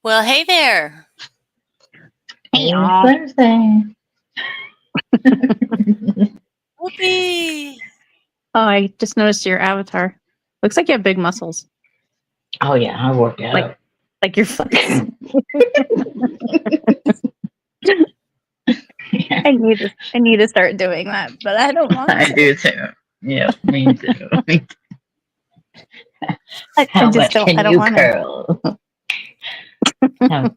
Well, hey there. Hey It's y'all. Thursday. Whoopee. Oh, I just noticed your avatar. Looks like you have big muscles. Oh yeah, I work Like out. like your flex. Yeah, I need to start doing that, but I don't want I to. do too. Yep, me too. I How just much don't can I don't you want to. curl? How,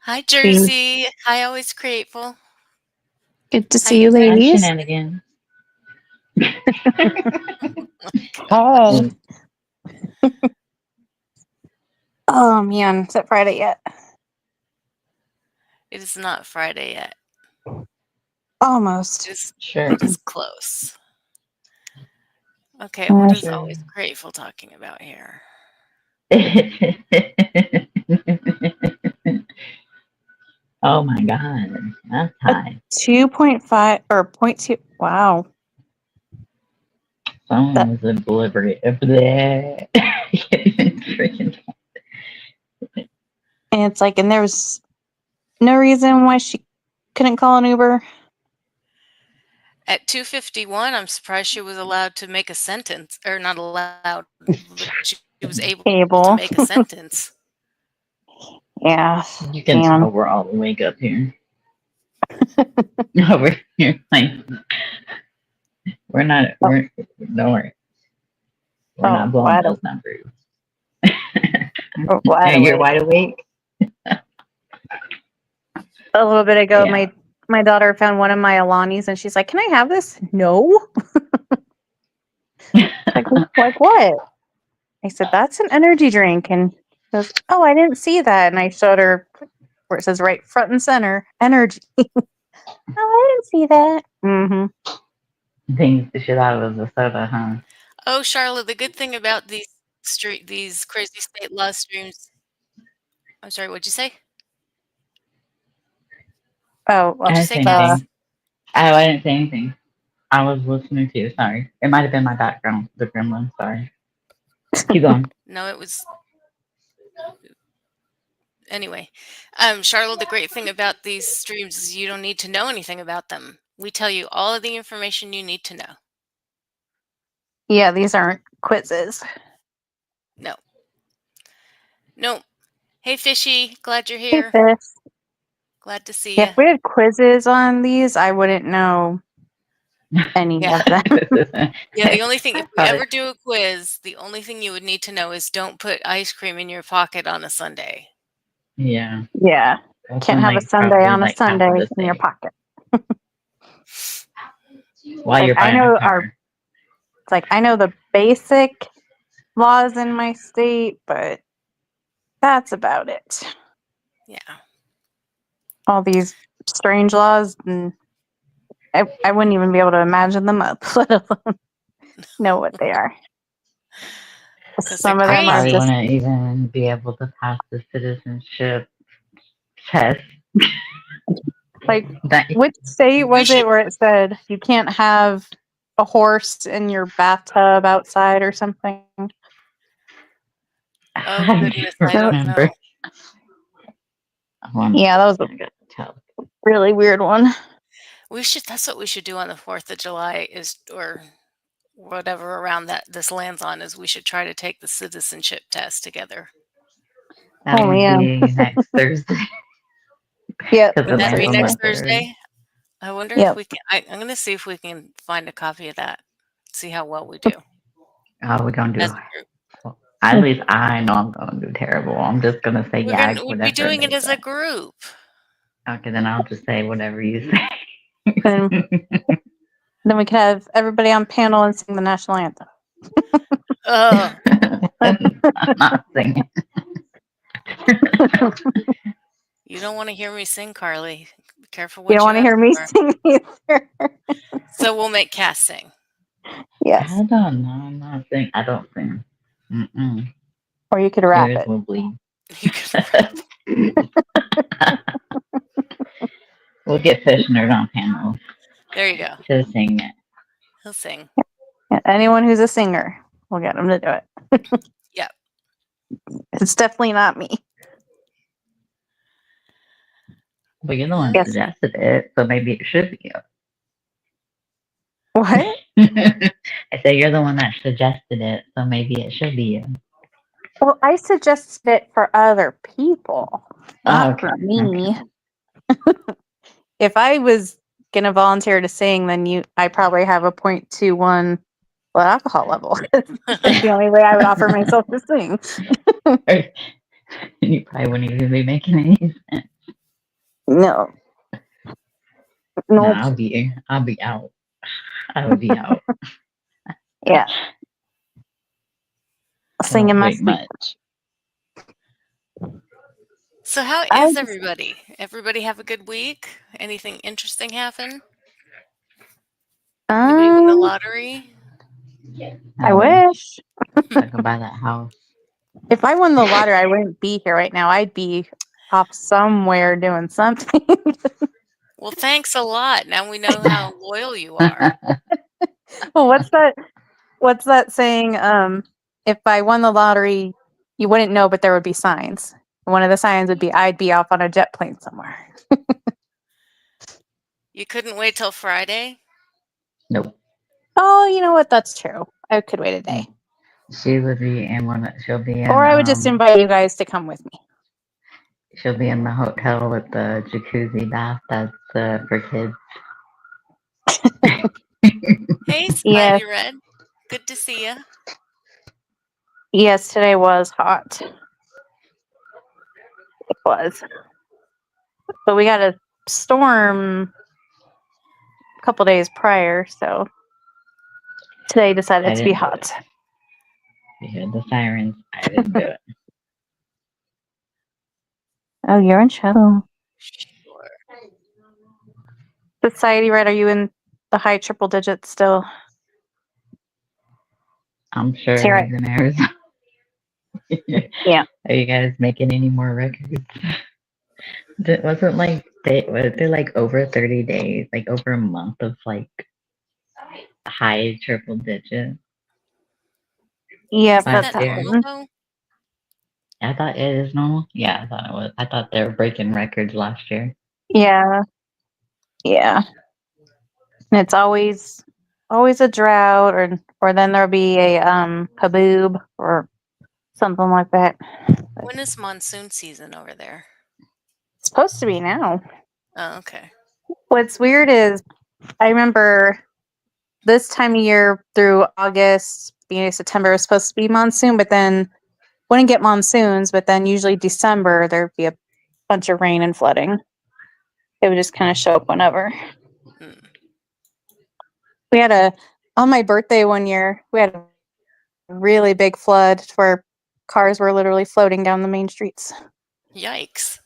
Hi, See, Jersey. Hi, always grateful. good to How see you you hi, doing? ladies. shenanigans. Oh. Oh man, is it Friday yet? It is not Friday yet. Almost. It is, Sure, it is close. Okay, what Uh, is sure. always grateful talking about here? Oh my god, that's a high. 2.5 or point 0.2. Wow. Someone That was obliterated over there. Freaking. and it's like, and there was no reason why she couldn't call an Uber. At 2:51, I'm surprised she was allowed to make a sentence, or not allowed, but she was able to make a Cable. sentence. Yeah. You can Man. tell we're all awake up here. Over here, like we're not. Oh, Don't worry. We're not blowing wide, those numbers. wide You're awake. wide awake? A little bit ago, Yeah. my daughter found one of my Alanis, and she's like, "Can I have this?" No. Like what? I said, "That's an energy drink," and she goes, "Oh, I didn't see that." And I showed her where it says right front and center, energy. Oh, I didn't see that. Mm-hmm. Things the shit out of the soda, huh? Oh, Charlotte, the good thing about these crazy state law streams. I'm sorry, what'd you say? Oh, I What'd you didn't say, say uh, Cass? anything. Oh, I didn't say anything. I was listening to you. Sorry. It might have been my background, the gremlin. Sorry. Keep going. No, it was anyway. Charlotte, the great thing about these streams is you don't need to know anything about them. We tell you all of the information you need to know. yeah, these aren't quizzes. No, no. Hey, Fishy, glad you're Hey, here. fish. Glad to see If you. we had quizzes on these, I wouldn't know any Yeah, of them. yeah. The only thing, if we Probably. ever do a quiz, the only thing you would need to know is don't put ice cream in your pocket on a Sunday. Yeah. Yeah, That's can't when have a like Sunday probably on a like half of Sunday the in your state pocket. while Like you're I buying a know car. it's like I know the basic laws in my state, but that's about it. Yeah. All these strange laws, and I wouldn't even be able to imagine them up, let alone know what they are. Because they're Some of I them are probably just crazy. wouldn't even be able to pass the citizenship test. like, That which state We was should. it where it said you can't have a horse in your bathtub outside or something? Oh I goodness, I That, don't remember. know. One yeah, that was a second, I gotta tell. really weird one. We should. That's what we should do on the 4th of July is, or whatever around that this lands on, is we should try to take the citizenship test together. Oh That'll man. be next Thursday Yep, because Would it next that lands be on Thursday. the next third. Thursday? I wonder if Yep. we can. I'm going to see if we can find a copy of that. See how well we do Oh, we're gonna as do. a group. Well, at least I know I'm gonna do terrible. I'm just gonna say We'd be whatever doing it they as say. a group. Okay, then I'll just say whatever you say. And then we could have everybody on panel and sing the national anthem. Oh, I'm not singing. you don't want to hear me sing, Carly. Be careful You don't what you want to ask hear me for. sing either. So we'll make Cass sing. Yes. I don't know. I'm not singing. I don't sing. Mm-mm. Or you could rap Ears it. will bleed. You can rap. We'll get Fish Nerd on panel There you go. to sing it. He'll sing. Yeah, anyone who's a singer, we'll get them to do it. Yep. It's definitely not me. But you're the one Yes. suggested it, so maybe it should be you. What? I said you're the one that suggested it, so maybe it should be you. Well, I suggested it for other people, not for me. If I was gonna volunteer to sing, then I probably have a 0.21 blood alcohol level. That's the only way I would offer myself to sing. You probably wouldn't even be making any sense. No. No, Nope. I'll be out. I would be out. Yeah. I Singing don't my drink sleep. much. So how I is just- everybody? Everybody have a good week? Anything interesting happen? Anybody win the lottery? I wish. I can buy that house. If I won the lottery, I wouldn't be here right now. I'd be off somewhere doing something. Well, thanks a lot. Now we know how loyal you are. Well, what's that saying? If I won the lottery, you wouldn't know, but there would be signs. One of the signs would be I'd be off on a jet plane somewhere. You couldn't wait till Friday? Nope. Oh, you know what? That's true. I could wait a day. She would be in one. She'll be in. Or I would just invite you guys to come with me. She'll be in the hotel with the jacuzzi bath that's for kids. Hey, Yes. Spivey Red. Good to see you. Yes, today was hot. It was. But we got a storm a couple days prior, so today decided to be hot. You hear the sirens. I didn't do it. Oh, you're in trouble. Sure. Society, right? Are you in the high triple digits still? I'm sure Here it's in Arizona. Yeah. Are you guys making any more records? Wasn't like was there like over 30 days, like over a month of like high triple digits? Yeah, Isn't that's that normal happened. though? I thought it is normal. Yeah, I thought it was. I thought they were breaking records last year. Yeah. Yeah. And it's always a drought, or then there'll be a haboob or something like that. When is monsoon season over there? It's supposed to be now. Oh, okay. What's weird is I remember this time of year through August, beginning of September was supposed to be monsoon, but then wouldn't get monsoons, but then usually December there'd be a bunch of rain and flooding. It would just kind of show up whenever. Hmm. We had on my birthday one year, we had a really big flood where cars were literally floating down the main streets. Yikes.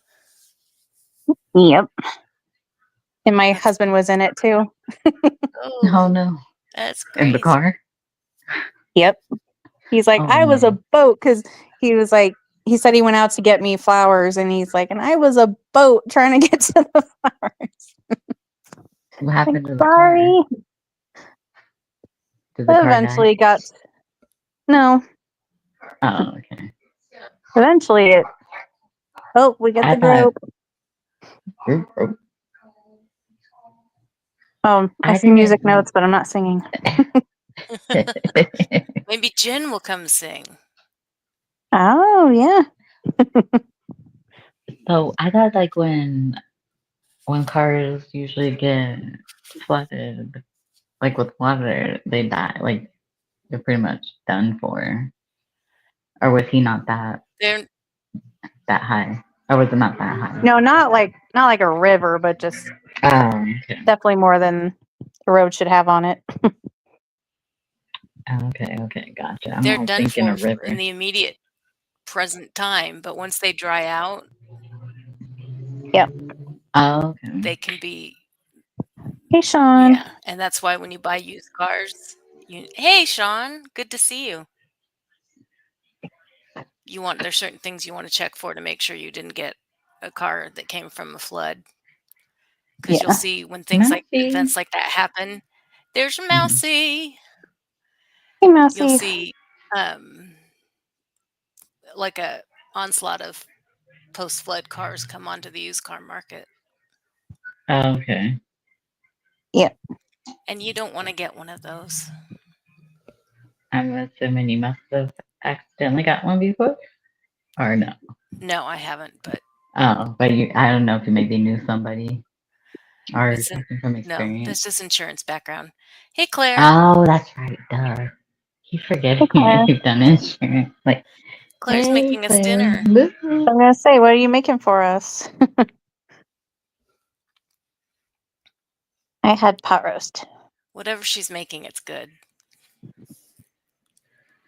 Yep. And my That's- husband was in it too. Oh no! That's In the crazy. car? Yep. He's like, Oh, I was no. a boat because he was like, he said he went out to get me flowers, and he's like, and I was a boat trying to get to the flowers. What happened to the Sorry. car? Did the But car eventually die? no. Oh, okay. Eventually it. Oh, we get I the thought. group. Oh, I I see music didn't. notes, but I'm not singing. Maybe Jen will come sing. Oh yeah. So I thought like when cars usually get flooded, like with water, they die. Like they're pretty much done for. Or was he not that They're high? Or was it not that high? No, not like a river, but just Okay. definitely more than the road should have on it. Okay, gotcha. I'm they're all done thinking for a river. in the immediate present time, but once they dry out, Yep. Oh, okay. they can be Hey, Sean. yeah, and that's why when you buy used cars, hey Sean, good to see you. There's certain things you want to check for to make sure you didn't get a car that came from a flood. Because you'll Yeah. see when things like Mousy. events like that happen, there's your Mhm. Mousy. Hey, You'll Mousy. see like a onslaught of post-flood cars come onto the used car market. Oh, okay. And you don't want to get one of those. I'm assuming you must have accidentally got one before, or no? No, I haven't, but Oh, but I don't know if you maybe knew somebody or it's something from no, experience. this is insurance background. Hey, Claire. Oh, that's right. Duh. Keep forgetting Okay. you've done insurance. Like, Claire's hey, making us Claire. dinner. Woo. I'm gonna say, what are you making for us? I had pot roast. Whatever she's making, it's good.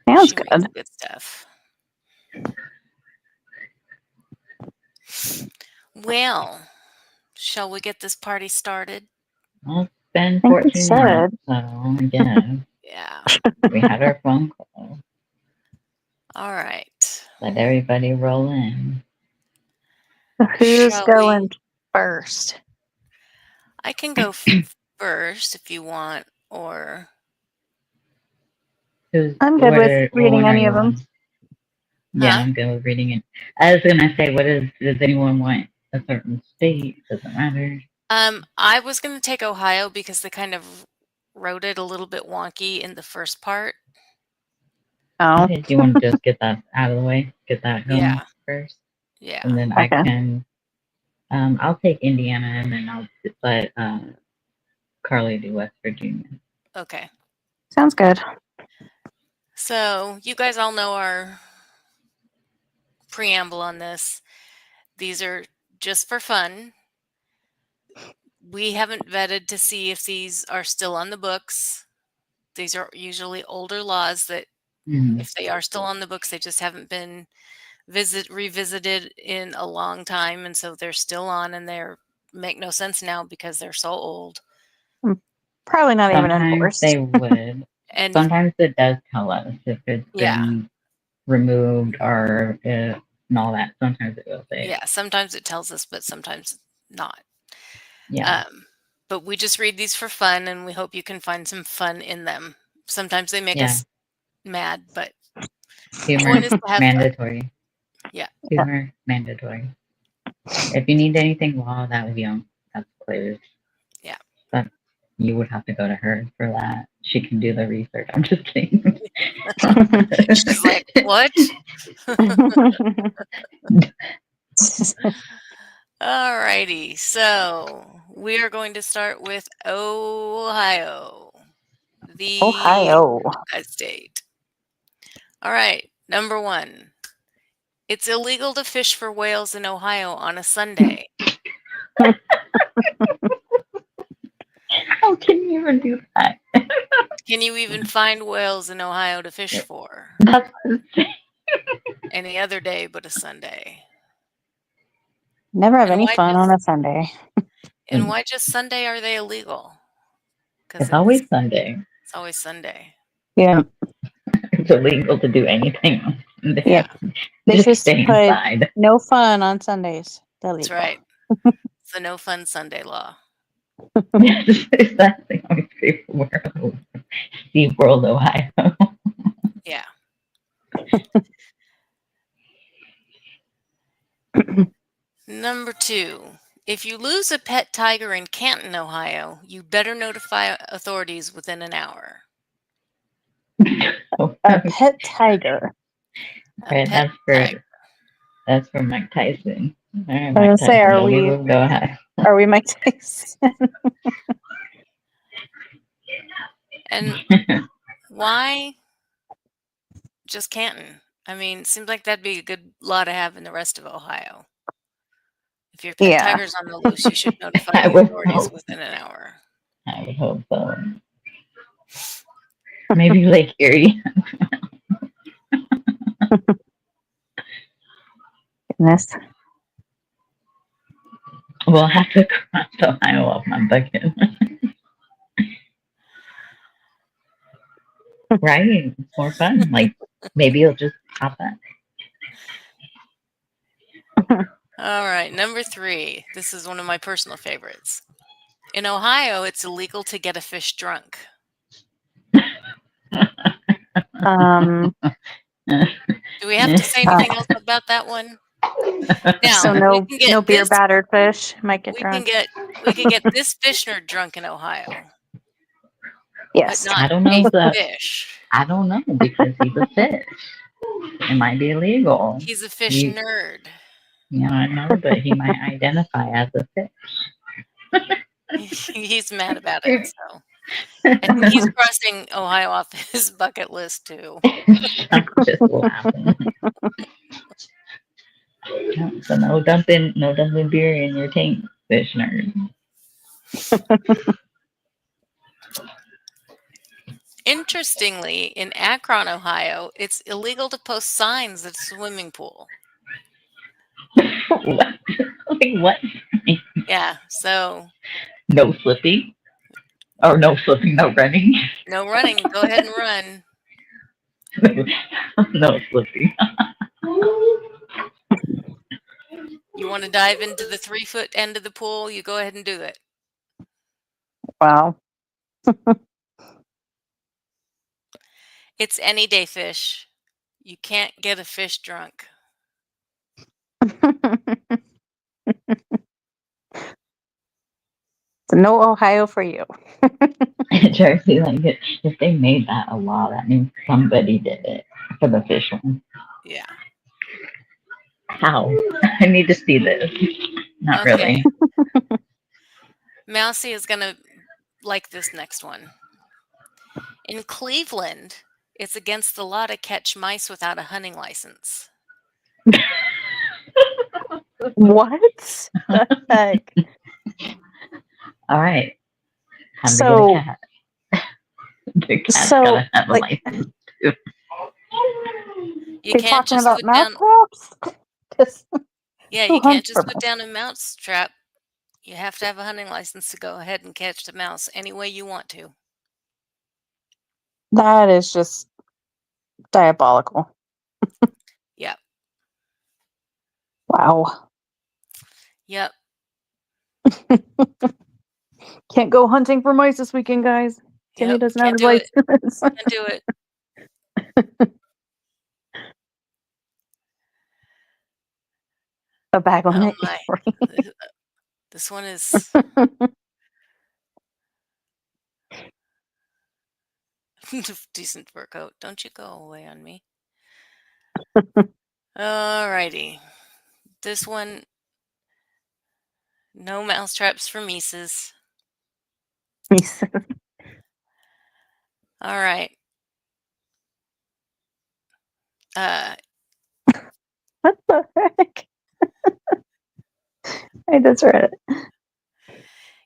Sounds She makes good. good stuff. Well, shall we get this party started? Well, it's been I think we 14 minutes, should. so again, Yeah. we had our phone call. All right. Let everybody roll in. Who's Shall going we? first? I can go first if you want, or I'm good with What reading one are any you of them. on? Yeah, huh? I'm good with reading it. I was gonna say, does anyone want a certain state? Doesn't matter. I was going to take Ohio because they kind of wrote it a little bit wonky in the first part. Oh, Okay, do you want to just get that out of the way? Get that going Yeah. first? Yeah. And then I Okay. can, I'll take Indiana and then I'll let Carly do West Virginia. Okay. sounds good. So you guys all know our preamble on this. These are just for fun. We haven't vetted to see if these are still on the books. These are usually older laws that, Mhm. if they are still on the books, they just haven't been revisited in a long time, and so they're still on, and they're make no sense now because they're so old. Probably not even Sometimes enforced. they would. And Sometimes it does tell us if it's yeah, been removed or if, and all that. Sometimes it will say, yeah, sometimes it tells us, but sometimes not. yeah, But we just read these for fun, and we hope you can find some fun in them. Sometimes they make yeah. us mad, but Humor point is to have fun. mandatory. Yeah. Humor mandatory. If you need anything law, that would be on. That's Claire's. Yeah. But you would have to go to her for that. She can do the research. I'm just kidding. She's like, what? All righty. So we are going to start with Ohio, the Ohio. state. All right. Number 1. It's illegal to fish for whales in Ohio on a Sunday. How can you even do that? Can you even find whales in Ohio to fish for? That's Any other day but a Sunday. Never have And any why fun on just a Sunday. Sunday are they illegal? Because it's always Sunday. it's always Sunday. Yeah. It's illegal to do anything on Sunday. Yeah. Yeah, They Just should stay put inside. no fun on Sundays. that's right. It's the no fun Sunday law. That's the only safe world. SeaWorld, Ohio. Yeah. Number 2. If you lose a pet tiger in Canton, Ohio, you better notify authorities within an hour. A pet tiger. A Right, pet tiger. that's for Mike Tyson. All right, I was Mike gonna say, Tyson, go ahead. are we Mike Tyson? And why just Canton? I mean, seems like that'd be a good law to have in the rest of Ohio. If your pet Yeah. tiger's on the loose, you should notify I the would authorities hope. within an hour. I would hope so. Maybe Lake Erie. Goodness. We'll have to cross Ohio off my bucket. Right? It's more fun. Like maybe you'll just pop that. All right, number 3. This is one of my personal favorites. In Ohio, it's illegal to get a fish drunk. Um, Do we have to say anything else about that one? Now, So we no can get no beer this battered fish might get we can drunk. get this fish nerd drunk in Ohio, but Yes. not I don't know a if that. fish. I don't know because he's a fish. It might be illegal. He's a fish He, nerd. I know, but he might identify as a He's mad about it, fish. so I think he's crossing Ohio off his bucket list too. I'm just laughing. So no dumping beer in your tank, fish nerd. Interestingly, in Akron, Ohio, it's illegal to post signs at a swimming pool. What? Like what? Yeah, so No slipping, or no slipping, no running, no running. Go ahead and run. no slipping. You want to dive into the 3-foot end of the pool? You go ahead and do it. Wow. It's any day fish. You can't get a fish drunk. So no Ohio for you. Jersey, like if they made that a law, that means somebody did it for the fish one. Yeah. How? I need to see this. Not Okay. really. Mousy is going to like this next one. In Cleveland, it's against the law to catch mice without a hunting license. What the heck? All right. Time to So- get a cat. The cat's so, gotta have a like- license too. You You're can't talking just about put down. mouse traps? 'Cause Yeah, who you can't hunts just for put down a mouse trap. You have to have a hunting license to go ahead and catch the mouse any way you want to. that is just diabolical. Yep. Wow. Yep. Can't go hunting for mice this weekend, guys. Timmy Yep. doesn't Can't have his do it. license. Can't do it. A bag Oh limit. my. This one is decent fur coat. Don't you go away on me. Alrighty. This one, no mouse traps for Mises. All right. What the heck? I just read it.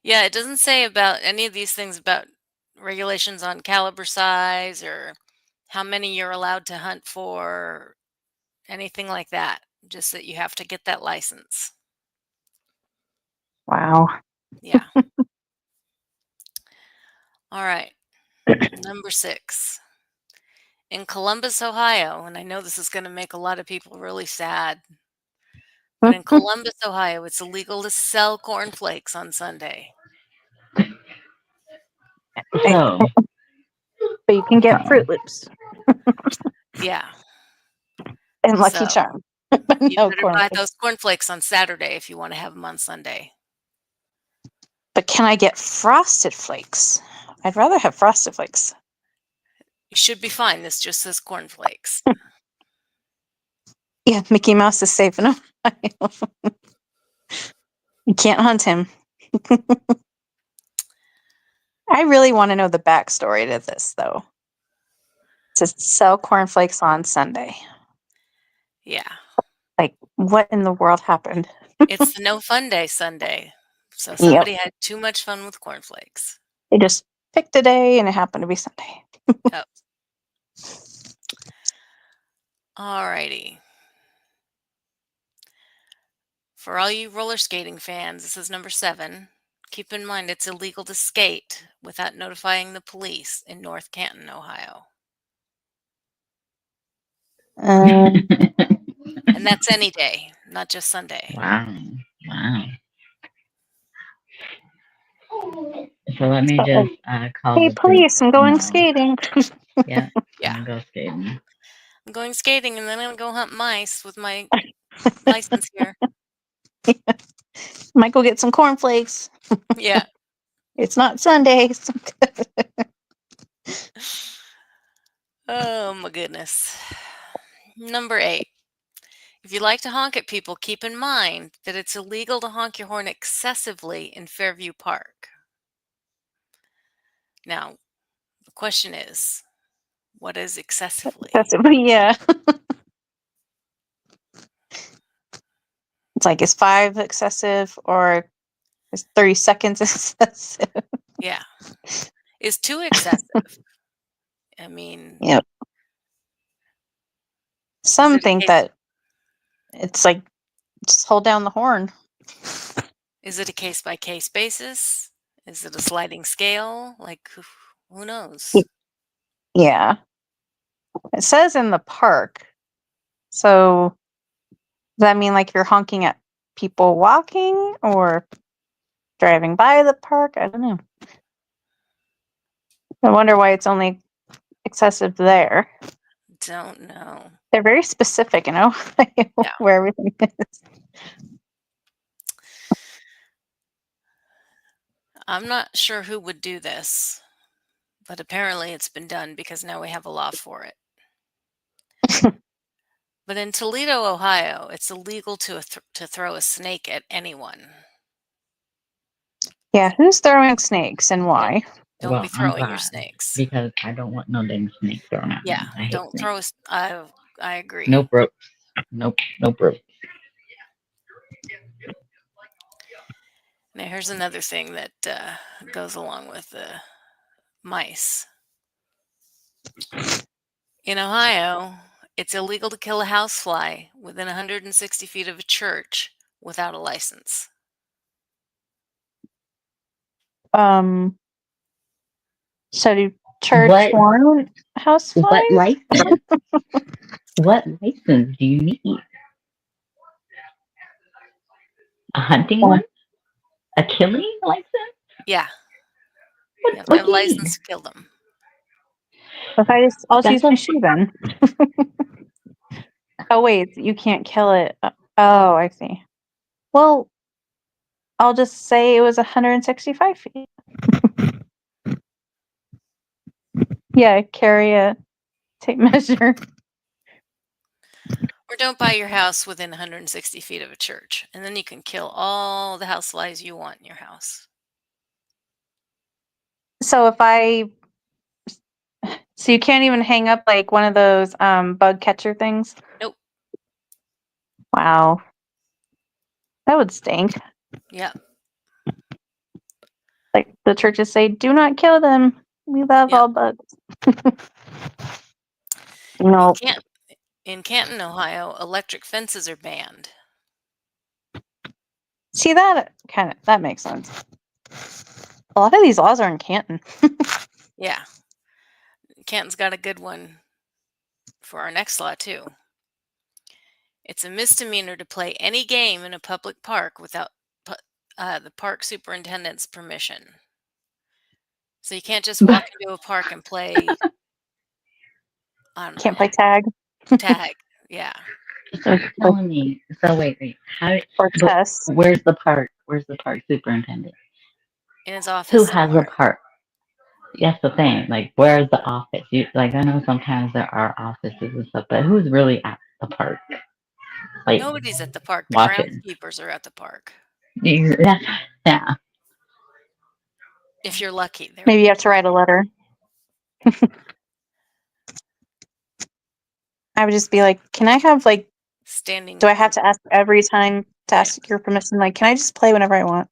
Yeah, it doesn't say about any of these things about regulations on caliber size or how many you're allowed to hunt for, anything like that. Just that you have to get that license. Wow. Yeah. All right. Number 6. In Columbus, Ohio, and I know this is going to make a lot of people really sad, but in Columbus, Ohio, it's illegal to sell cornflakes on Sunday. So, But you can get Fruit Loops Yeah. and Lucky So, Charm. You No better buy cornflakes. those cornflakes on Saturday if you want to have them on Sunday. But can I get Frosted Flakes? I'd rather have Frosted Flakes. You should be fine. This just says cornflakes. Yeah, Mickey Mouse is safe in Ohio. You can't hunt him. I really want to know the backstory to this, though. To sell cornflakes on Sunday. Yeah. Like, what in the world happened? It's the No Fun Day Sunday. So somebody had too much fun with cornflakes. They just picked a day and it happened to be Sunday. Yep. Alrighty. For all you roller skating fans, this is number 7. Keep in mind it's illegal to skate without notifying the police in North Canton, Ohio. Um, And that's any day, not just Sunday. wow. So let me just call hey, the police, I'm going tomorrow. skating. Yeah, Yeah. I'm gonna go skating. I'm going skating and then I'm going to go hunt mice with my license here. Might go get some cornflakes. Yeah. It's not Sundays. Oh my goodness. Number 8. If you like to honk at people, keep in mind that it's illegal to honk your horn excessively in Fairview Park. Now, the question is, what is excessively? Yeah. It's like, is 5 excessive or is 30 seconds excessive? Yeah. Is too excessive. I mean, Yep. is Some it a think case, that it's like, just hold down the horn. is it a case by case basis? Is it a sliding scale? Like, who knows? Yeah. It says in the park. So does that mean like you're honking at people walking or driving by the park? I don't know. I wonder why it's only excessive there. Don't know. They're very specific, Yeah. where everything is. I'm not sure who would do this, but apparently it's been done because now we have a law for it. But in Toledo, Ohio, it's illegal to throw a snake at anyone. Yeah, who's throwing snakes and why? Don't be Well, I'm throwing your glad snakes. because I don't want no dang snake thrown at Yeah, me. I hate don't snakes. throw a. I agree. Nope, ropes. Nope, nope, ropes. Now here's another thing that goes along with the mice. In Ohio, it's illegal to kill a housefly within 160 feet of a church without a license. So do church What? want houseflies? What license? What license do you need? A hunting one? A killing license? Yeah, What? you have to What have a do you mean? license to kill them. If I'll just use That's my a shoe then. Oh wait, you can't kill it. Oh, I see. Well, I'll just say it was 165 feet. Yeah, carry a tape measure. Or don't buy your house within 160 feet of a church, and then you can kill all the houseflies you want in your house. So so you can't even hang up like one of those bug catcher things? Nope. Wow. That would stink. Yep. Like the churches say, do not kill them. We love Yep. all bugs. In, No. in Canton, Ohio, electric fences are banned. See that makes sense. A lot of these laws are in Canton. Yeah. Canton's got a good one for our next law, too. It's a misdemeanor to play any game in a public park without the park superintendent's permission. So you can't just walk into a park and play, I don't Can't know, play tag tag. Yeah. So you're telling me. So wait. How? or But chess. where's the park? Where's the park superintendent? In his office Who has the somewhere. park? That's the thing. Like, where's the office? Like, I know sometimes there are offices and stuff, but who's really at the park? Like, Nobody's at the park. The watching. groundskeepers are at the park. Yeah. If you're lucky. They're Maybe you have to write a letter. I would just be like, can I have like, standing. do I have to ask every time to ask your permission? Like, can I just play whenever I want?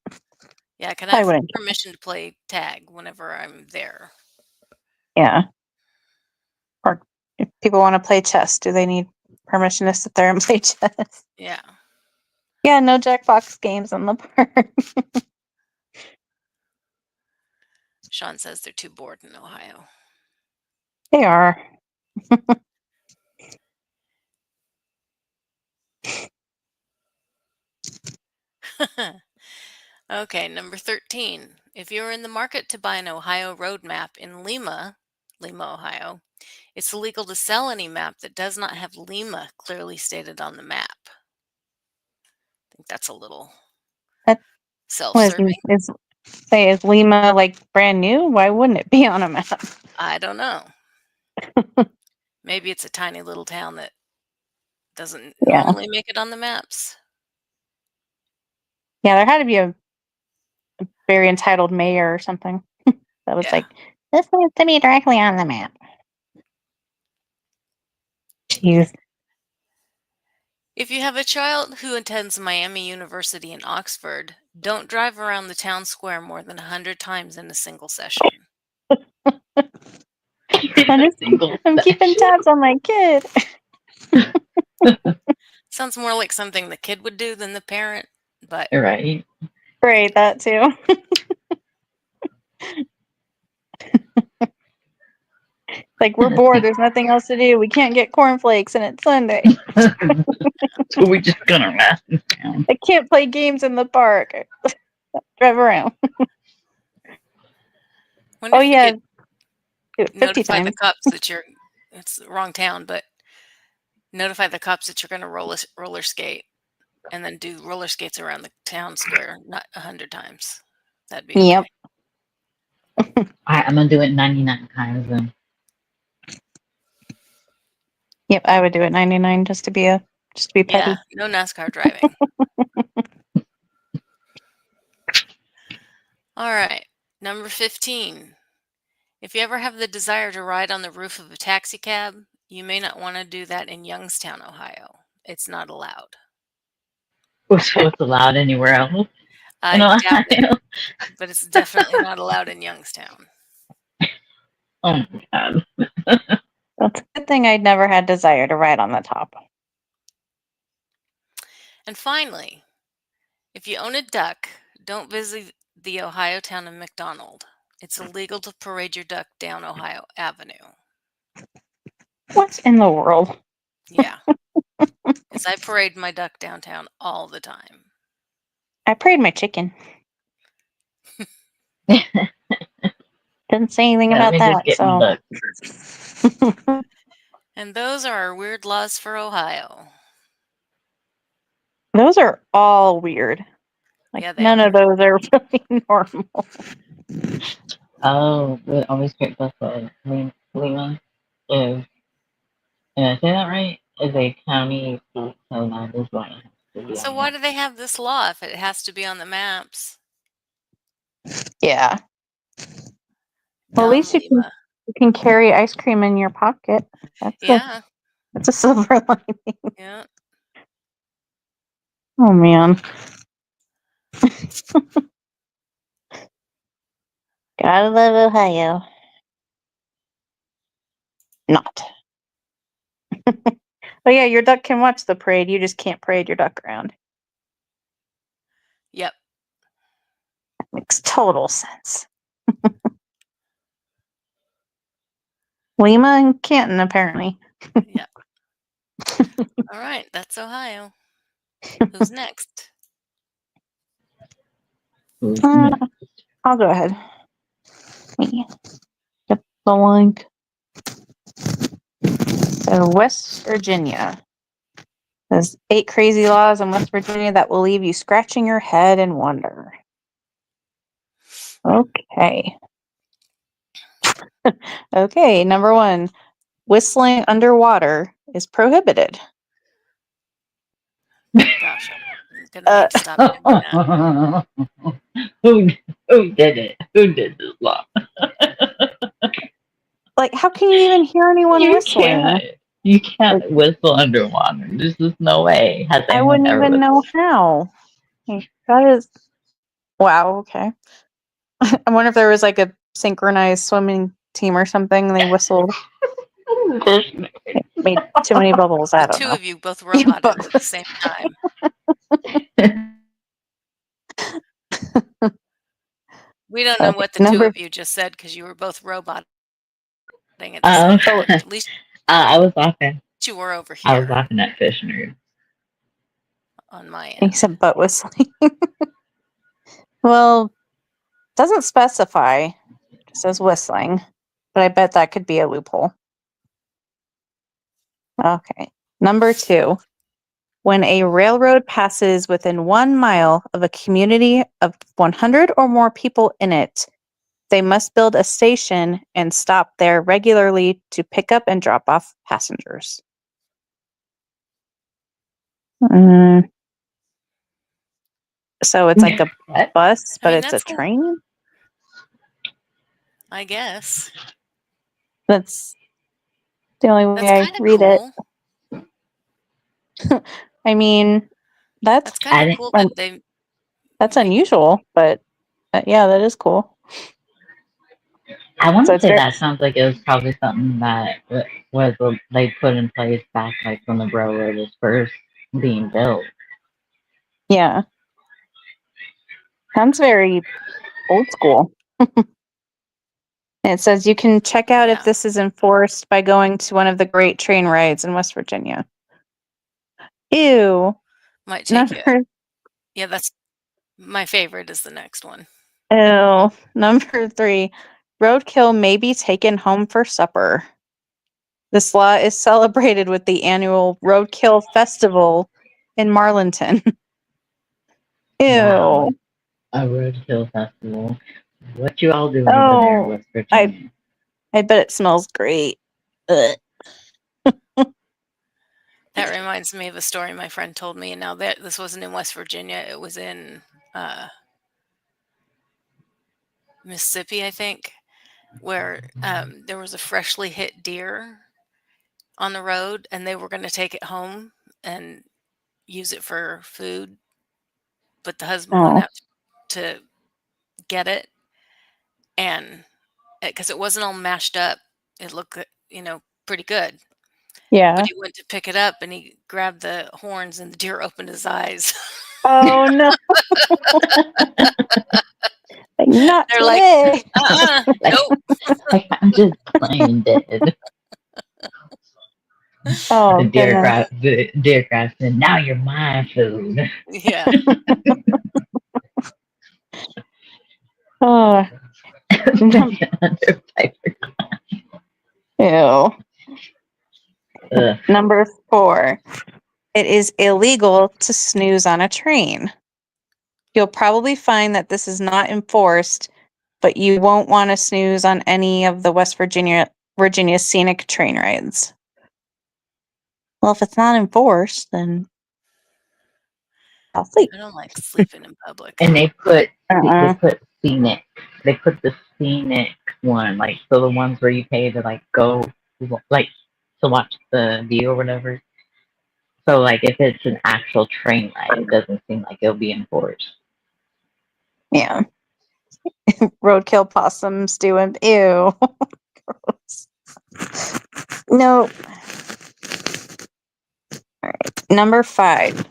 Yeah, can I I have wouldn't. permission to play tag whenever I'm there? Yeah. Or if people want to play chess, do they need permission to sit there and play chess? Yeah. Yeah, no Jackbox games on the park. Sean says they're too bored in Ohio. They are. Okay, number 13. If you're in the market to buy an Ohio road map in Lima, Lima, Ohio. It's illegal to sell any map that does not have Lima clearly stated on the map. I think that's a little That self-serving. is Lima like brand new? Why wouldn't it be on a map? I don't know. Maybe it's a tiny little town that doesn't Yeah. normally make it on the maps. Yeah, there had to be a very entitled mayor or something that was Yeah. like, this needs to be directly on the map. Jeez. If you have a child who attends Miami University in Oxford, don't drive around the town square more than 100 times in a single session. I'm keeping tabs on my kid. Sounds more like something the kid would do than the parent, but Right. Right, that too. Like, we're bored. There's nothing else to do. We can't get cornflakes, and it's Sunday. So we're just gonna rest in town. I can't play games in the park. Drive around. wonder Oh, if you yeah. could Do it 50 notify the times. cops that it's the wrong town, but notify the cops that you're going to roller skate and then do roller skates around the town square, not 100 times. That'd be Yep. okay. I'm gonna do it 99 times then. Yep, I would do it 99 just to be petty. Yeah, no NASCAR driving. All right, number 15. If you ever have the desire to ride on the roof of a taxi cab, you may not want to do that in Youngstown, Ohio. It's not allowed. So it's allowed anywhere else in I doubt it, Ohio. but it's definitely not allowed in Youngstown. Oh my god. That's a good thing I'd never had desire to ride on the top. And finally, if you own a duck, don't visit the Ohio town of McDonald. It's illegal to parade your duck down Ohio Avenue. What in the world? Yeah. Because I parade my duck downtown all the time. I prayed my chicken. Didn't say anything Let about me that, just get my so. duck. And those are our weird laws for Ohio. Those are all weird. Like, Yeah, they none of are. those are really normal. Oh, we always get this Lima is, did I say that right? Is a county seat, so that is why it has to be So on why that. do they have this law if it has to be on the maps? Yeah. Well, at Dumb least you Lima. can carry ice cream in your pocket. Yeah, That's a silver lining. yeah. Oh man. Gotta love Ohio. Not. Oh yeah, your duck can watch the parade. You just can't parade your duck around. Yep. Makes total sense. Lima and Canton, apparently. Yep. All right, that's Ohio. Who's next? Who's Uh, next? I'll go ahead. Me. Get the link. So West Virginia. There's 8 crazy laws in West Virginia that will leave you scratching your head in wonder. Okay. Okay, number 1. Whistling underwater is prohibited. Gosh, I'm gonna need to stop doing that. Who did it? Who did this law? Like, how can you even hear anyone whistling? You can't whistle underwater. There's just no way. Has I anyone wouldn't ever even know whistled? how. Like, that is wow. Okay. I wonder if there was like a synchronized swimming team or something. And they whistled, made too many bubbles. I The don't two know. of you both Yeah, roboted but at the same time. We don't know okay. what the two Number. of you just said because you were both roboting at the same um, time. At least I was laughing. you were over I was here laughing at fish nerds. on my He end. said butt whistling. Well, doesn't specify. It says whistling, But I bet that could be a loophole. Okay. Number 2. When a railroad passes within 1 mile of a community of 100 or more people in it, they must build a station and stop there regularly to pick up and drop off passengers. So it's like a What? bus, I but mean, it's a train? I guess. That's the only way That's I kind of read it. cool. I mean, That's kind I of didn't. cool that they that's make. unusual, but yeah, that is cool. I want So to it's say very, that sounds like it was probably something that was like put in place back like when the railroad was first being built. yeah. Sounds very old school. And it says you can check out if Yeah. this is enforced by going to one of the great train rides in West Virginia. Ew. Might take you. Number Yeah, that's my favorite is the next one. Ew. Number 3. Roadkill may be taken home for supper. This law is celebrated with the annual Roadkill Festival in Marlinton. Ew. Wow, a roadkill festival. What you all doing over there in Oh, West Virginia? I bet it smells great. Ugh. That reminds me of a story my friend told me. And now that this wasn't in West Virginia, it was in Mississippi, I think, where there was a freshly hit deer on the road, and they were going to take it home and use it for food. But the husband went Oh, out to get it, and because it wasn't all mashed up, it looked, pretty good. But yeah. he went to pick it up, and he grabbed the horns, and the deer opened his eyes. Oh no, not They're like, today. Like, nope. like I'm just plain dead. Oh goodness. The deer grabs and now you're my food. Yeah. Oh, num- ew. Ugh. Number 4. It is illegal to snooze on a train. You'll probably find that this is not enforced, but you won't want to snooze on any of the West Virginia scenic train rides. Well, if it's not enforced, then I'll sleep. I don't like sleeping in public. And they Uh-uh. put scenic. They put the scenic one, like so the ones where you pay to like go like to watch the view or whatever. So like if it's an actual train ride, it doesn't seem like it'll be enforced. Yeah. Roadkill possums doing ew. Gross. No. All right. Number 5.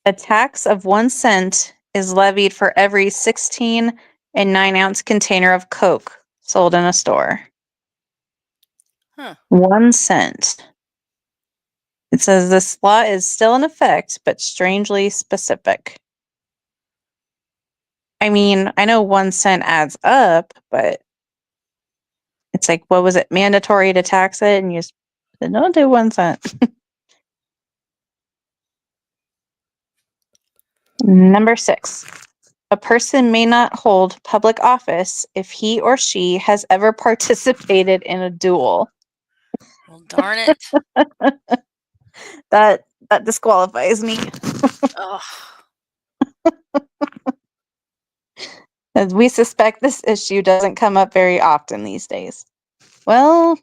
A tax of 1 cent is levied for every 16 and 9-ounce container of Coke sold in a store. Huh. 1 cent. It says this law is still in effect, but strangely specific. I mean, I know 1 cent adds up, but it's like, what was it? Mandatory to tax it, and you just don't do 1 cent. Number 6. A person may not hold public office if he or she has ever participated in a duel. Well, darn it. That disqualifies me. Oh, As we suspect this issue doesn't come up very often these days. Well,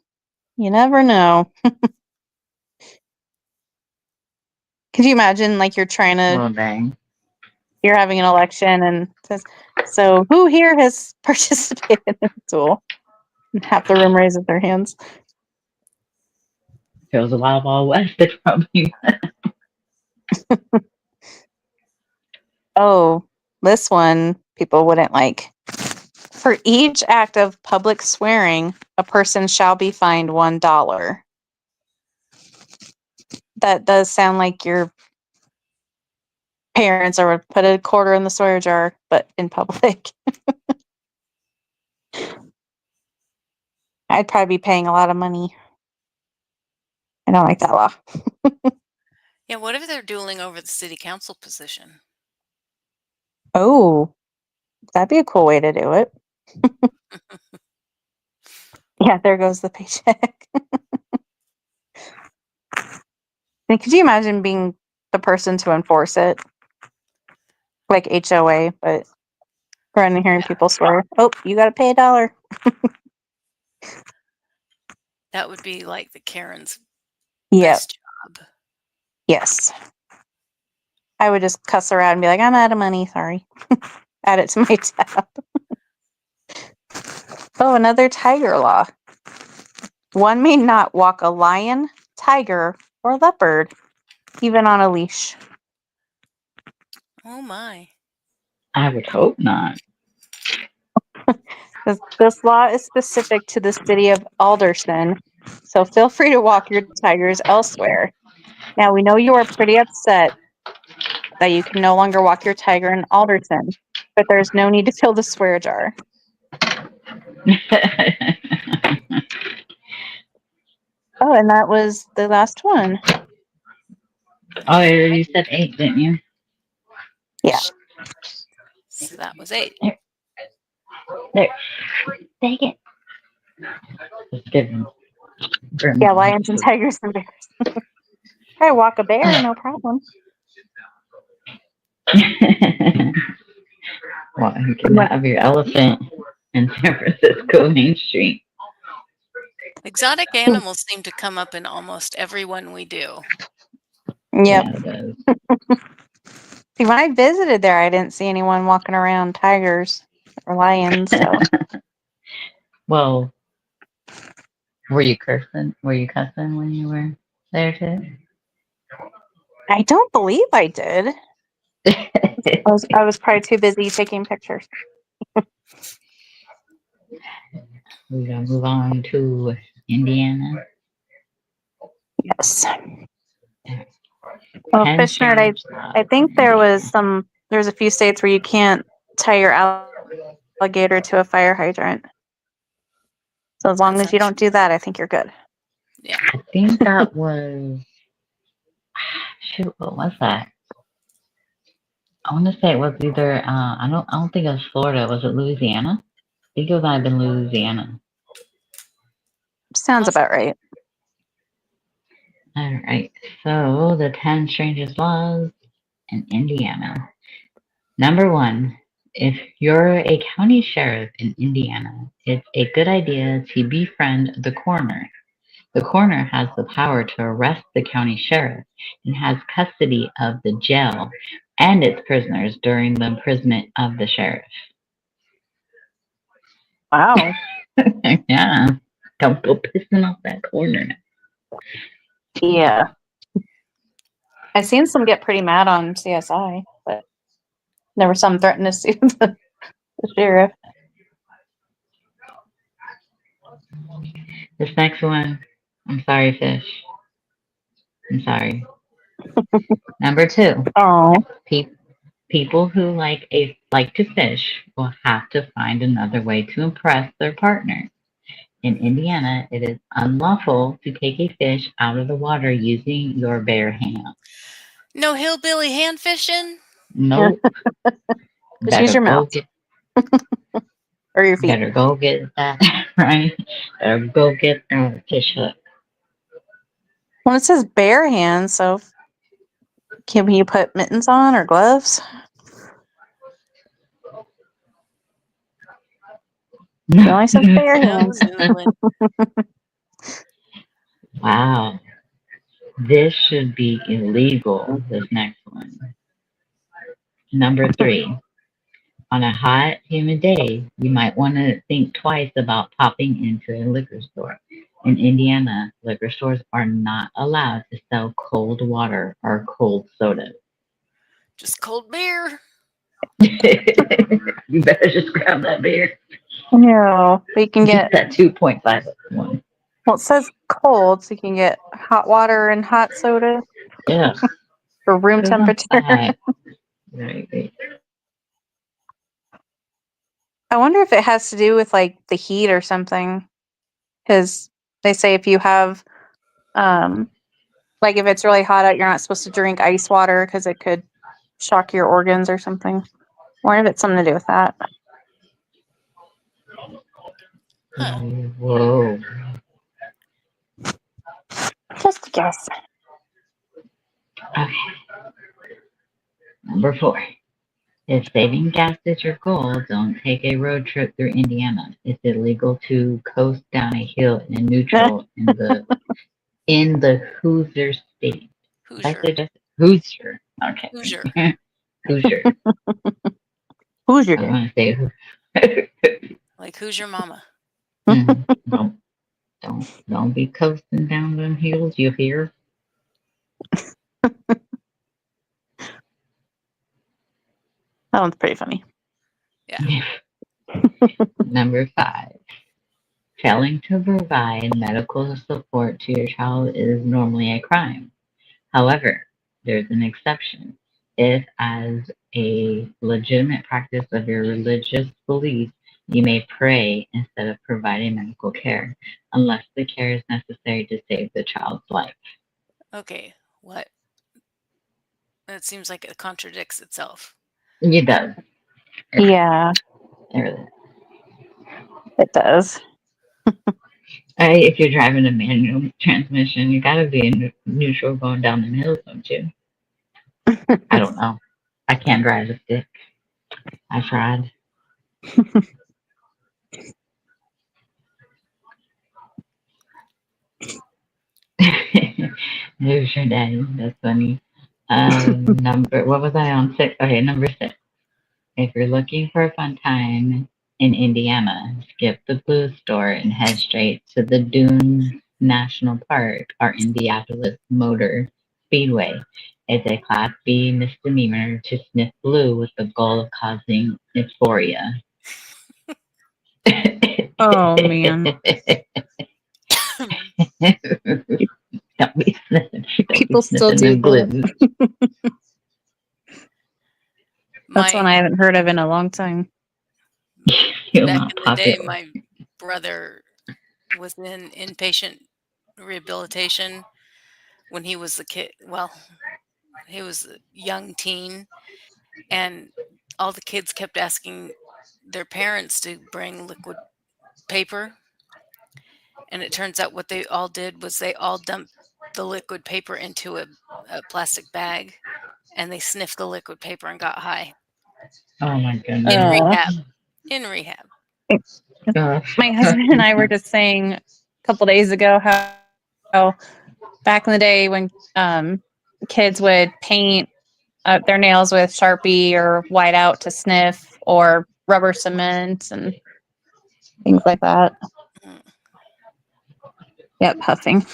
you never know. Could you imagine, like, you're Well, dang. having an election and it says, so who here has participated in a duel? And half the room raises their hands. If it was a Wild Wild West, it probably. Oh, this one people wouldn't like. For each act of public swearing, a person shall be fined $1. That does sound like your parents or would put a quarter in the swear jar, but in public. I'd probably be paying a lot of money. I don't like that law. Yeah, what if they're dueling over the city council position? Oh, that'd be a cool way to do it. Yeah, there goes the paycheck. Could you imagine being the person to enforce it? Like HOA, but running here and people swear, oh, you got to pay $1. That would be like the Karen's Yep. best job. Yes. I would just cuss around and be like, I'm out of money. Sorry. Add it to my tab. Oh, another tiger law. One may not walk a lion, tiger, or leopard, even on a leash. Oh my. I would hope not. This law is specific to the city of Alderson, so feel free to walk your tigers elsewhere. Now, we know you are pretty upset that you can no longer walk your tiger in Alderson, but there's no need to fill the swear jar. Oh, and that was the last one. Oh, you said 8, didn't you? Yeah. So that was 8. There. Take it. Just kidding. Yeah, lions and tigers and bears. I walk a bear, no problem. Well, you can have your elephant in San Francisco Main Street. Exotic animals seem to come up in almost every one we do. Yep. Yeah, it does. See, when I visited there, I didn't see anyone walking around tigers or lions. So Well, were you cursing? Were you cussing when you were there too? I don't believe I did. I was probably too busy taking pictures. We're gonna move on to Indiana. Yes. Well, Penn fish nerd, I think there's a few states where you can't tie your alligator to a fire hydrant. So as long That's as you don't do that, I think you're good. Yeah. I think that was shoot. What was that? I want to say it was either. I don't think it was Florida. Was it Louisiana? I think it might have been Louisiana. Sounds about right. All right. So the 10 strangest laws in Indiana. Number 1. If you're a county sheriff in Indiana, it's a good idea to befriend the coroner. The coroner has the power to arrest the county sheriff and has custody of the jail and its prisoners during the imprisonment of the sheriff. Wow. Yeah. Don't go pissing off that coroner. Yeah. I've seen some get pretty mad on CSI, but there were some threatening to sue the sheriff. This next one, I'm sorry, fish. I'm sorry. Number 2. Oh. People who like to fish will have to find another way to impress their partner. In Indiana, it is unlawful to take a fish out of the water using your bare hands. No hillbilly hand fishing? Nope. Just use your mouth. Or your feet. Better go get that, right? Better go get that fish hook. Well, it says bare hands, so can you put mittens on or gloves? It only says bare hands. Wow. This should be illegal, this next one. Number 3. On a hot, humid day, you might want to think twice about popping into a liquor store. In Indiana, liquor stores are not allowed to sell cold water or cold soda. Just cold beer. You better just grab that beer. No, but you can get that 2.5 one. Well, it says cold, so you can get hot water and hot soda. Yeah. For room temperature. Right. I wonder if it has to do with like the heat or something. because they say if you have, like if it's really hot out, you're not supposed to drink ice water because it could shock your organs or something. I wonder if it's something to do with that. Huh. Whoa. Just a guess. Okay. Number 4. If saving gas is your goal, don't take a road trip through Indiana. It's illegal to coast down a hill in neutral in the Hoosier state. Did I Hoosier. say just Hoosier? Okay. Hoosier. Hoosier. Who's your I day? want to say Like, who's your mama? don't don't be coasting down them hills, you hear? That one's pretty funny. Yeah. Number 5. Failing to provide medical support to your child is normally a crime. However, there's an exception. If, as a legitimate practice of your religious belief, you may pray instead of providing medical care, unless the care is necessary to save the child's life. Okay. What? That seems like it contradicts itself. It does. Yeah, It really does. it does. If you're driving a manual transmission, you gotta be in neutral going down the hills, don't you? I don't know. I can't drive a stick. I tried. Who's your daddy? That's funny. What was I on? 6. Okay, number 6. If you're looking for a fun time in Indiana, skip the booze store and head straight to the Dunes National Park or Indianapolis Motor Speedway. It's a Class B misdemeanor to sniff glue with the goal of causing euphoria. Oh man, Don't be sniffing. Don't be people still sniffing do them that. glues. That's one My I haven't heard of in a long time. You'll back not in the pop day, it. my brother was in inpatient rehabilitation when he was a kid. Well, he was a young teen, and all the kids kept asking their parents to bring liquid paper. And it turns out what they all did was they all dumped the liquid paper into a plastic bag, and they sniffed the liquid paper and got high Oh my in goodness. rehab. In rehab. Uh, My husband and I were just saying a couple days ago how back in the day when kids would paint their nails with Sharpie or whiteout to sniff or rubber cement and things like that. Mm. Yep, huffing.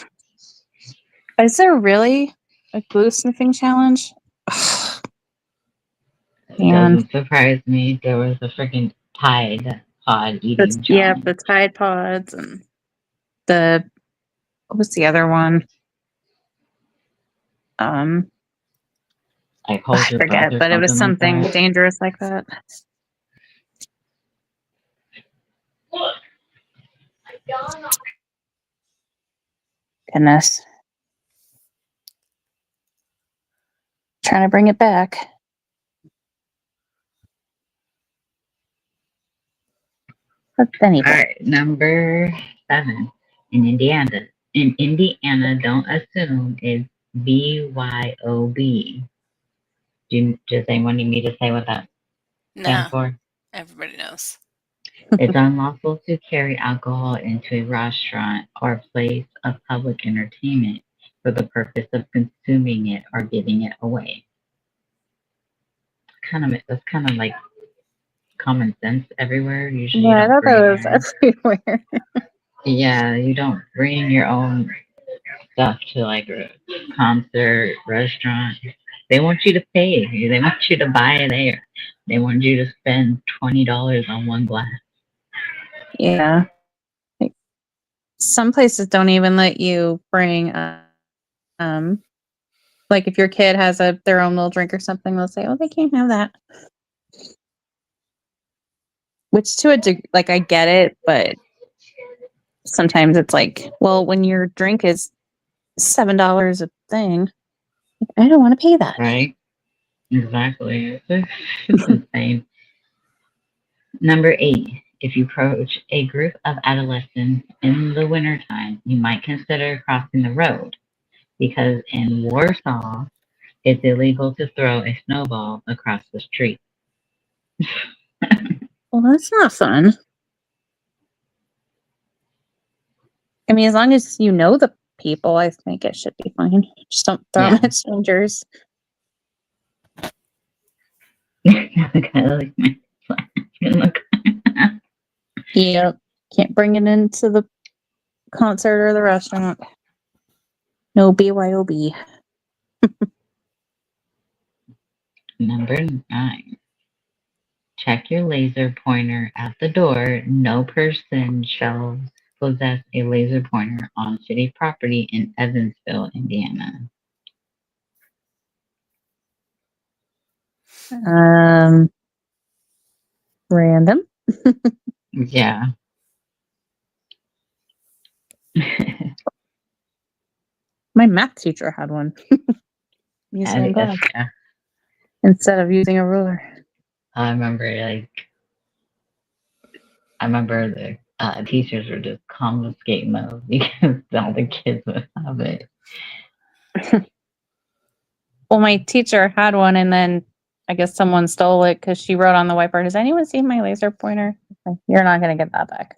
Is there really a glue sniffing challenge? it Man, doesn't surprise me. There was a freaking Tide Pod that's eating yeah, challenge. the Tide Pods and the what was the other one? Like hold I your breath forget, or but it was something like something that. dangerous like that. Goodness, trying to bring it back. But All anyway, right, number 7. In Indiana, don't assume it's BYOB. Does anyone need me to say what that stands No, for? everybody knows. It's unlawful to carry alcohol into a restaurant or place of public entertainment for the purpose of consuming it or giving it away. That's kind of like common sense everywhere. Usually, you yeah, I don't thought bring that was your everywhere. you don't bring your own stuff to like a concert, restaurant. They want you to pay. They want you to buy it there. They want you to spend $20 on one glass. Yeah, like, some places don't even let you bring um like if your kid has their own little drink or something, they'll say, "Oh, they can't have that." Which to a degree, like I get it, but sometimes it's like, well, when your drink is $7 a thing, I don't want to pay that. Right? Exactly. It's insane. Number 8. If you approach a group of adolescents in the wintertime, you might consider crossing the road because in Warsaw, it's illegal to throw a snowball across the street. Well, that's not fun. I mean, as long as you know the people, I think it should be fine. Just don't throw them Yeah. at strangers. Kind of like my look. Yep. Can't bring it into the concert or the restaurant. No BYOB. Number 9. Check your laser pointer at the door. No person shall possess a laser pointer on city property in Evansville, Indiana. Random. Yeah. My math teacher had one. Using a glass Yeah. instead of using a ruler. I remember the teachers were just confiscating those because all the kids would have it. Well, my teacher had one, and then I guess someone stole it because she wrote on the whiteboard, "Has anyone seen my laser pointer?" Like, you're not going to get that back.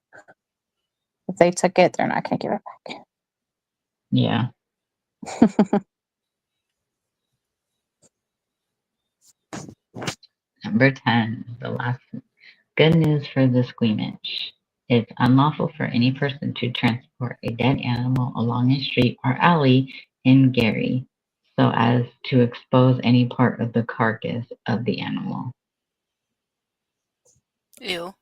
If they took it, they're not going to give it Yeah. back. Number 10, the last good news for the squeamish. It's unlawful for any person to transport a dead animal along a street or alley in Gary so as to expose any part of the carcass of the animal. Ew.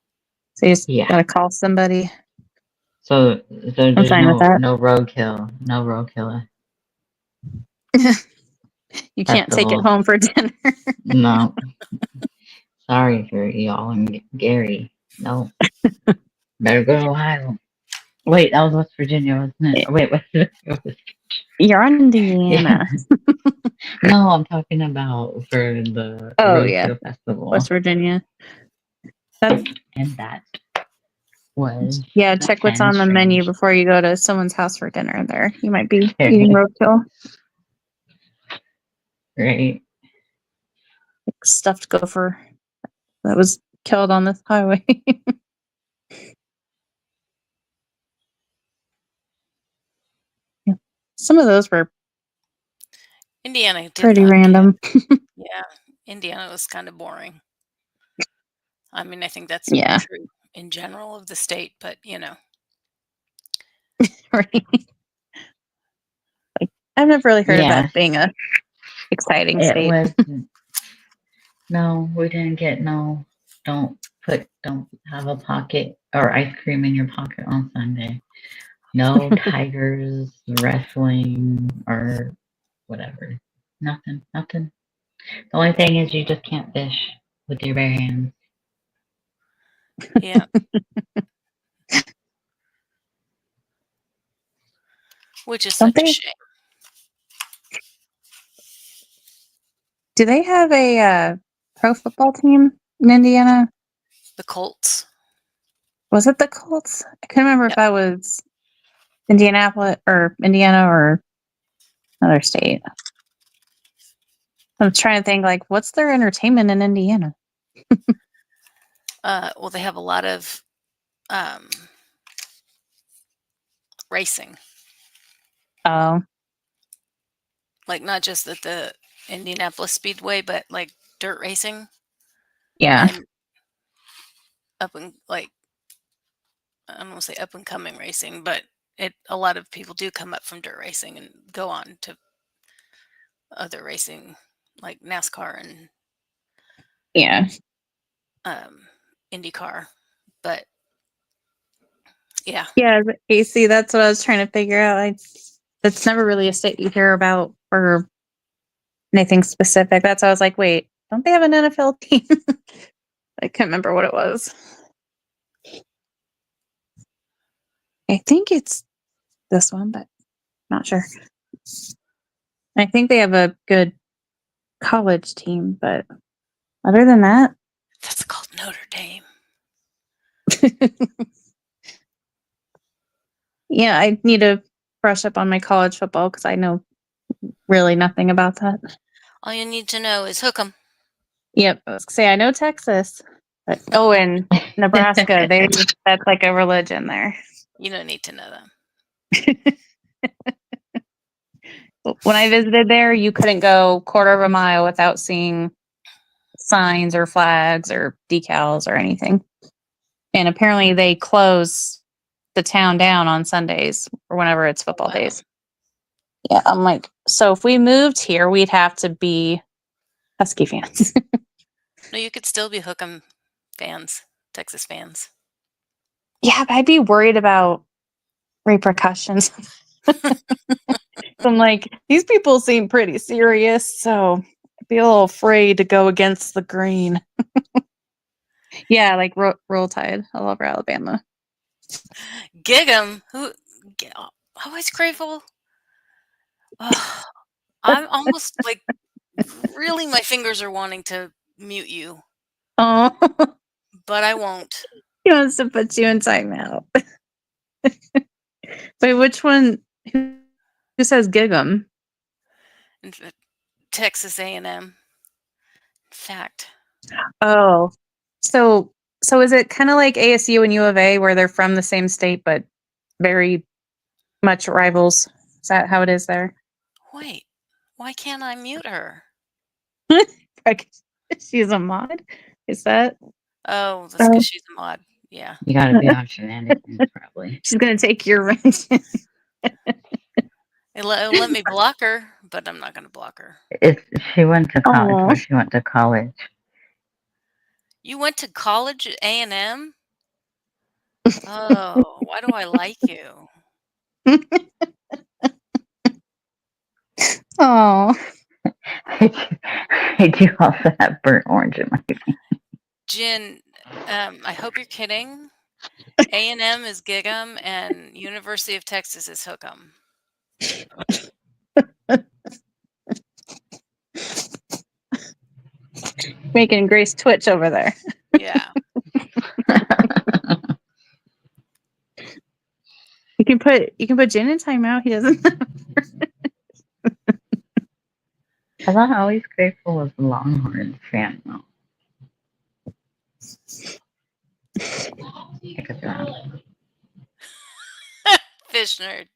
So you just Yeah. got to call somebody. So I'm there's fine with that. no roadkill. No roadkill. You That's can't the take it whole home for dinner. no. Sorry for y'all in Gary. No. Better go to Ohio. Wait, that was West Virginia, wasn't it? Wait, You're on yeah. Indiana. No, I'm talking about for the Oh, yeah. Roadkill Festival. West Virginia. That's, And that was yeah, check what's 10 on the menu strange. before you go to someone's house for dinner there. You might be eating roadkill. Right. Like stuffed gopher that was killed on this highway. Yeah. Some of those were Indiana did pretty not random. yeah, Indiana was kind of boring. I mean, I think that's Yeah. true in general of the state, but Right. Like, I've never really heard of Yeah. that being a exciting It state. was. No, we didn't get no. Don't have a pocket or ice cream in your pocket on Sunday. No tigers wrestling or whatever. Nothing. Nothing. The only thing is you just can't fish with your bare hands. yeah, which is Don't such a they? shame. Do they have a pro football team in Indiana? The Colts. Was it the Colts? I couldn't remember if Yep. that was Indianapolis or Indiana or another state. I'm trying to think, like, what's their entertainment in Indiana? Well, they have a lot of racing, Oh, like not just at the Indianapolis Speedway, but like dirt racing yeah. and up and like I don't want to say up and coming racing, but a lot of people do come up from dirt racing and go on to other racing like NASCAR and Yeah. IndyCar. But yeah, Yeah, AC, that's what I was trying to figure out. It's never really a state you hear about or anything specific. That's why I was like, wait, don't they have an NFL team? I couldn't remember what it was. I think it's this one, but not sure. I think they have a good college team, but other than that, That's called Notre Dame. yeah, I need to brush up on my college football because I know really nothing about that. All you need to know is hook 'em. Yep, I was gonna say I know Texas, but and Nebraska, that's like a religion there. You don't need to know them. When I visited there, you couldn't go quarter of a mile without seeing signs or flags or decals or anything. And apparently they close the town down on Sundays or whenever it's football Wow. days. Yeah, I'm like, so if we moved here, we'd have to be Husky fans. No, you could still be hook 'em fans, Texas fans. Yeah, but I'd be worried about repercussions. I'm like, these people seem pretty serious, so I'd be a little afraid to go against the grain. Yeah, like Roll Tide. I love Alabama. Gig 'em. Who? Always grateful. Oh, I'm almost like really. My fingers are wanting to mute you, Oh, but I won't. he wants to put you in timeout. Wait, which one? Who says Gig'em? In Texas A&M. In fact, Oh, so is it kind of like ASU and U of A where they're from the same state but very much rivals? Is that how it is there? wait. Why can't I mute her? Like, she's a mod. Is that? Oh, that's because she's a mod. Yeah. You gotta be on shenanigans, probably. She's gonna take your rent. It'll let me block her, but I'm not going to block her. She went to college. Aw. Where she went to college. You went to college at A&M? Oh, why do I like you? Oh, I do also have burnt orange in my face. Jen, I hope you're kidding. A&M is Gig'em and University of Texas is Hook'em. making Grace twitch over there. Yeah. You can put Jen in timeout. He doesn't. I thought Always Grateful was a Longhorn fan, though. I could be wrong. Fish nerd.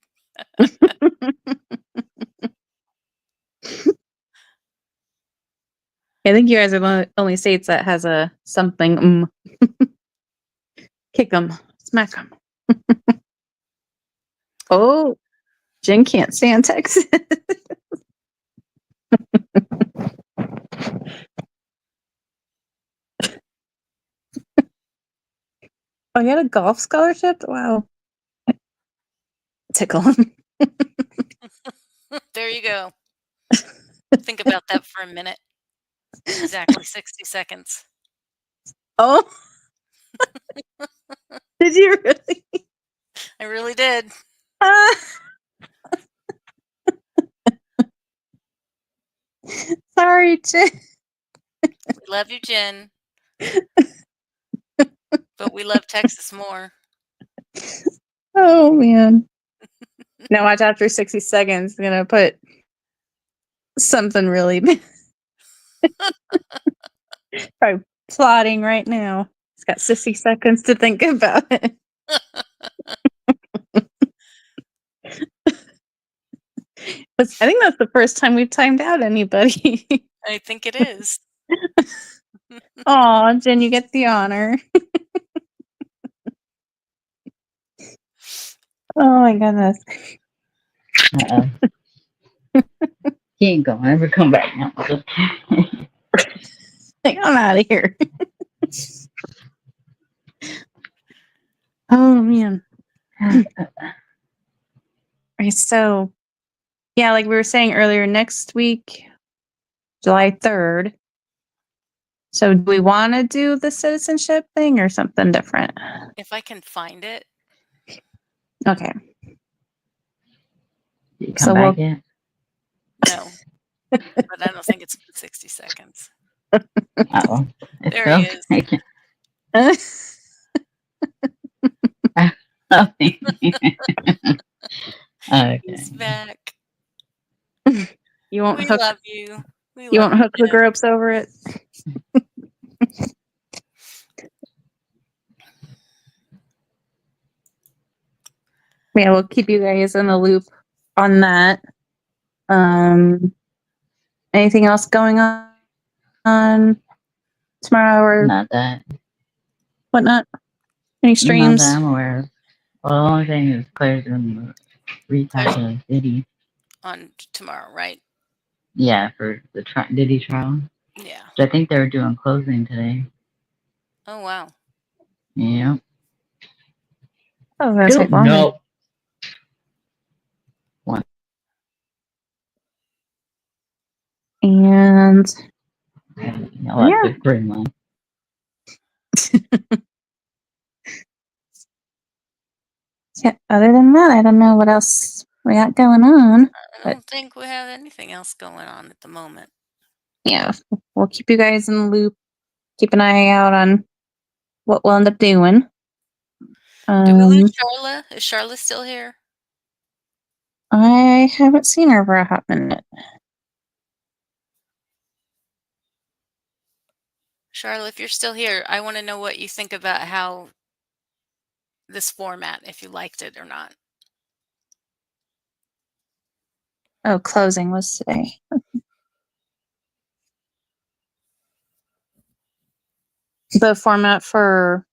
I think you guys are the only states that has a something. Kick them, smack them. Oh, Jen can't stand Texas. Oh, you had a golf scholarship? Wow. Tickle him. There you go. Think about that for a minute. Exactly 60 seconds. Oh, did you really? I really did. Sorry, Jen. We love you, Jen. But we love Texas more. Oh man. Now watch after 60 seconds, I'm gonna put something really bad. Probably plotting right now. He's got 60 seconds to think about it. I think that's the first time we've timed out anybody. I think it is. Aw, Jen, you get the honor. Oh my goodness. Uh-oh. He ain't gonna ever come back now. I'm out of here. Oh man. Right, so yeah, like we were saying earlier, next week, July 3rd. So do we want to do the citizenship thing or something different? If I can find it. Okay. Did you come So back we'll yet? No, but I don't think it's been 60 seconds. Oh, it There he feels is. like it. Okay. He's Okay. back. you won't We hook love you. We you love won't you, hook the Jim. gropes over it. Yeah, we'll keep you guys in the loop on that. Anything else going on tomorrow or Not that. whatnot? Any Not that streams? I'm aware of. Well, the only thing is Claire's doing the Claire's retire of Diddy. on tomorrow, right? Yeah, for the Diddy trial. Yeah. So I think they were doing closing today. Oh, wow. Yeah. That was gonna take Don't longer. know. And I'll have to bring one. yeah, other than that, I don't know what else we got going on. I But don't think we have anything else going on at the moment. yeah, we'll keep you guys in the loop. Keep an eye out on what we'll end up doing. Did we lose Charla? Is Charla still here? I haven't seen her for a hot minute. Charla, if you're still here, I want to know what you think about how this format, if you liked it or not. Oh, closing was today. The format for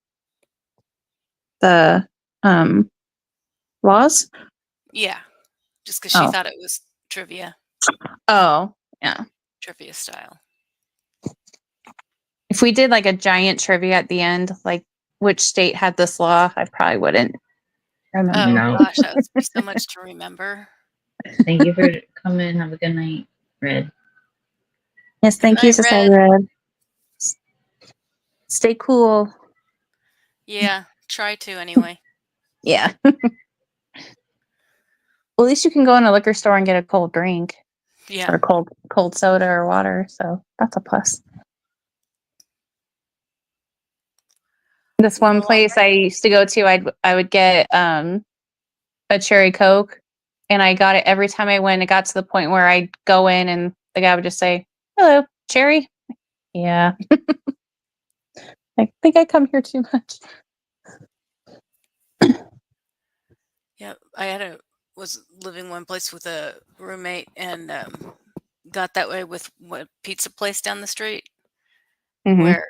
the laws? Yeah, just because she Oh. thought it was trivia Oh, yeah. style. If we did like a giant trivia at the end, like which state had this law, I probably wouldn't remember. Oh No. gosh, that would be so much to remember. Thank you for coming. Have a good night, Red. Yes, Good thank you, night, Society Red. Red. Stay cool. Yeah, try to anyway. Yeah. Well, at least you can go in a liquor store and get a cold drink Yeah. or cold soda or water. So that's a plus. This one Well, place I used to go to, I would get a cherry Coke, and I got it every time I went. It got to the point where I'd go in and the guy would just say, "Hello, cherry." Yeah. I think I come here too much. yeah, I was living one place with a roommate and got that way with what pizza place down the street Mm-hmm. where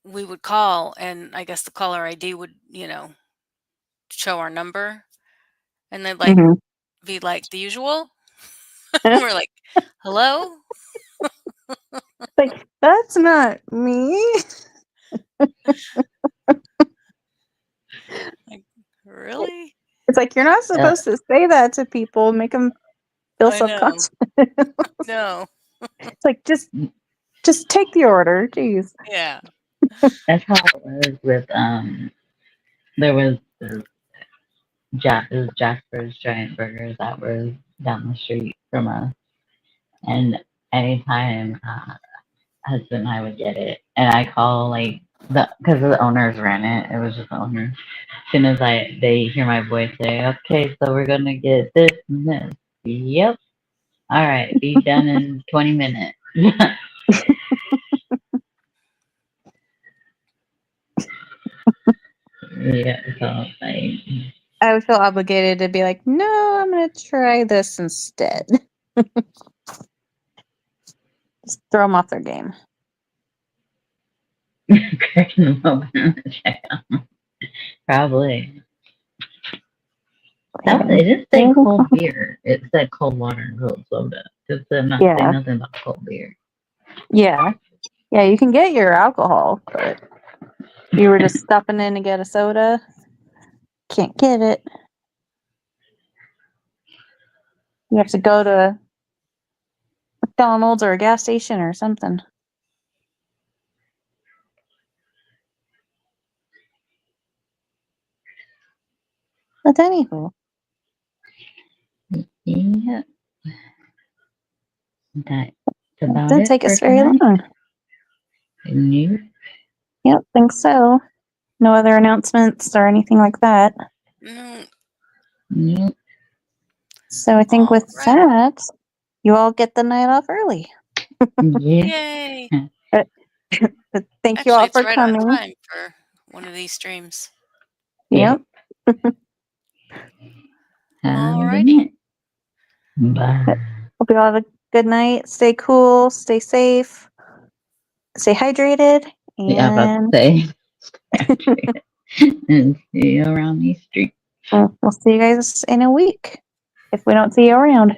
we would call and I guess the caller ID would, show our number and they'd like Mm-hmm. be like the usual. We're like, hello? Like, that's not me. Like, really? It's like, you're not supposed to say that to people, make them feel I know. subconscious. No. It's like, just take the order. Jeez. Yeah. That's how it was with there was this it was Jasper's Giant Burgers that was down the street from us, and anytime husband and I would get it, and I call like because the owners ran it. It was just the owner. As soon as they hear my voice say, "Okay, so we're gonna get this and this." Yep. All right. Be done in 20 minutes. Yeah. So like, I would feel obligated to be like, no, I'm going to try this instead. Just throw them off their game. cracking them open in the checkout. Probably. It didn't say cold beer. It said cold water and cold soda. It did not say Yeah. nothing about cold beer. Yeah. Yeah, you can get your alcohol, but you were just stopping in to get a soda. Can't get it. You have to go to McDonald's or a gas station or something. But anywho, Yeah. That's about didn't it take for us very tonight. long. New. Yep, think so. No other announcements or anything like that. Mm, New. So I think with right. that, you all get the night off early. Yeah. Yay. But thank you Actually, all it's for right on coming. time for one of these streams. Yeah. Yep. Have a good Alrighty. night. Bye. Hope you all have a good night. Stay cool. Stay safe. Stay hydrated. Yeah, I'm about And to say. And see you around these streets. we'll see you guys in a week if we don't see you around.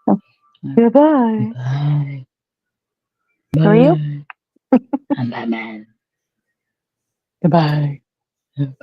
So, goodbye. Bye. Who are you? Bye. I'm Batman. Goodbye. Bye.